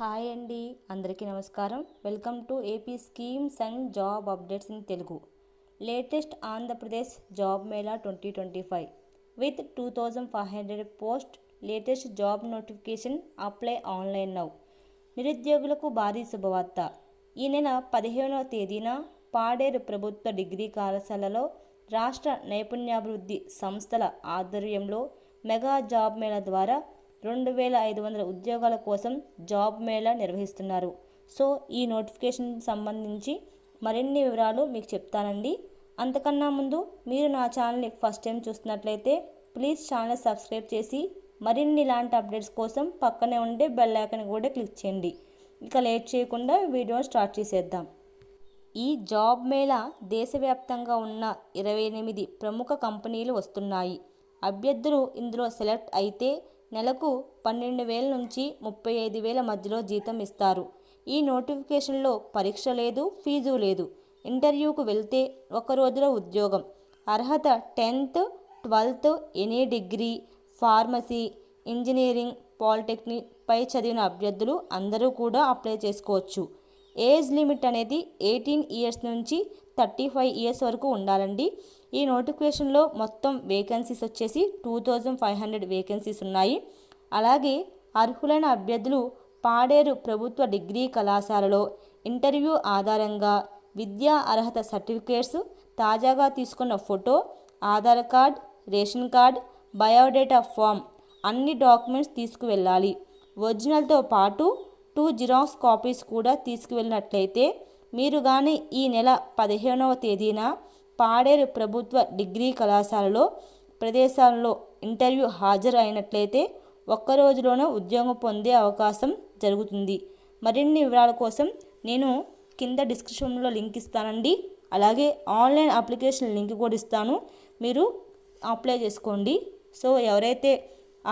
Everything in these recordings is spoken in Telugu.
హాయ్ అండి, అందరికీ నమస్కారం. Welcome to AP schemes and job updates in Telugu. Latest Andhra Pradesh job Mela 2025 with 2500 post. Latest job notification. Apply online now. నిరుద్యోగులకు భారీ శుభవార్త. ఈ నెల 15వ తేదీన పాడేరు ప్రభుత్వ డిగ్రీ కళాశాలలో రాష్ట్ర నైపుణ్యాభివృద్ధి సంస్థల ఆధ్వర్యంలో మెగా జాబ్ మేళా ద్వారా 2500 ఉద్యోగాల కోసం జాబ్ మేళా నిర్వహిస్తున్నారు. సో ఈ నోటిఫికేషన్ సంబంధించి మరిన్ని వివరాలు మీకు చెప్తానండి. అంతకన్నా ముందు మీరు నా ఛానల్ని ఫస్ట్ టైం చూస్తున్నట్లయితే ప్లీజ్ ఛానల్ సబ్స్క్రైబ్ చేసి మరిన్ని ఇలాంటి అప్డేట్స్ కోసం పక్కనే ఉండే బెల్ ఐకాన్ కూడా క్లిక్ చేయండి. ఇక లేట్ చేయకుండా వీడియోని స్టార్ట్ చేసేద్దాం. ఈ జాబ్ మేళా దేశవ్యాప్తంగా ఉన్న 28 ప్రముఖ కంపెనీలు వస్తున్నాయి. అభ్యర్థులు ఇందులో సెలెక్ట్ అయితే నెలకు 12,000 నుంచి 35,000 మధ్యలో జీతం ఇస్తారు. ఈ నోటిఫికేషన్లో పరీక్ష లేదు, ఫీజు లేదు. ఇంటర్వ్యూకు వెళ్తే ఒక రోజులో ఉద్యోగం. అర్హత 10th, 12th, any degree, pharmacy, engineering, polytechnic పై చదివిన అభ్యర్థులు అందరూ కూడా అప్లై చేసుకోవచ్చు. ఏజ్ లిమిట్ అనేది 18 ఇయర్స్ నుంచి 35 ఇయర్స్ వరకు ఉండాలండి. ఈ నోటిఫికేషన్లో మొత్తం వేకెన్సీస్ వచ్చేసి 2500 వేకెన్సీస్ ఉన్నాయి. అలాగే అర్హులైన అభ్యర్థులు పాడేరు ప్రభుత్వ డిగ్రీ కళాశాలలో ఇంటర్వ్యూ ఆధారంగా విద్యా అర్హత సర్టిఫికేట్స్, తాజాగా తీసుకున్న photo, Aadhaar card, ration card, biodata form అన్ని డాక్యుమెంట్స్ తీసుకువెళ్ళాలి. ఒరిజినల్తో పాటు 2 జిరాక్స్ కాపీస్ కూడా తీసుకువెళ్ళినట్లయితే మీరు కానీ ఈ నెల 15వ తేదీన పాడేరు ప్రభుత్వ డిగ్రీ కళాశాలలో ప్రదేశాల్లో ఇంటర్వ్యూ హాజరు అయినట్లయితే ఒక్కరోజులోనే ఉద్యోగం పొందే అవకాశం జరుగుతుంది. మరిన్ని వివరాల కోసం నేను కింద డిస్క్రిప్షన్లో లింక్ ఇస్తానండి. అలాగే ఆన్లైన్ అప్లికేషన్ లింక్ కూడా ఇస్తాను, మీరు అప్లై చేసుకోండి. సో ఎవరైతే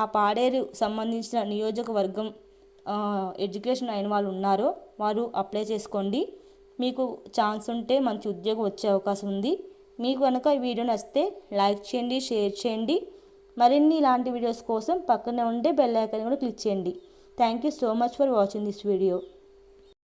ఆ పాడేరు సంబంధించిన నియోజకవర్గం ఎడ్యుకేషన్ అయిన వాళ్ళు ఉన్నారో వారు అప్లై చేసుకోండి. మీకు ఛాన్స్ ఉంటే మంచి ఉద్యోగం వచ్చే అవకాశం ఉంది. మీకు కనుక ఈ వీడియో నచ్చితే లైక్ చేయండి, షేర్ చేయండి. మరిన్ని ఇలాంటి వీడియోస్ కోసం పక్కనే ఉండే బెల్ ఐకాన్ కూడా క్లిక్ చేయండి. Thank you so much for watching this video.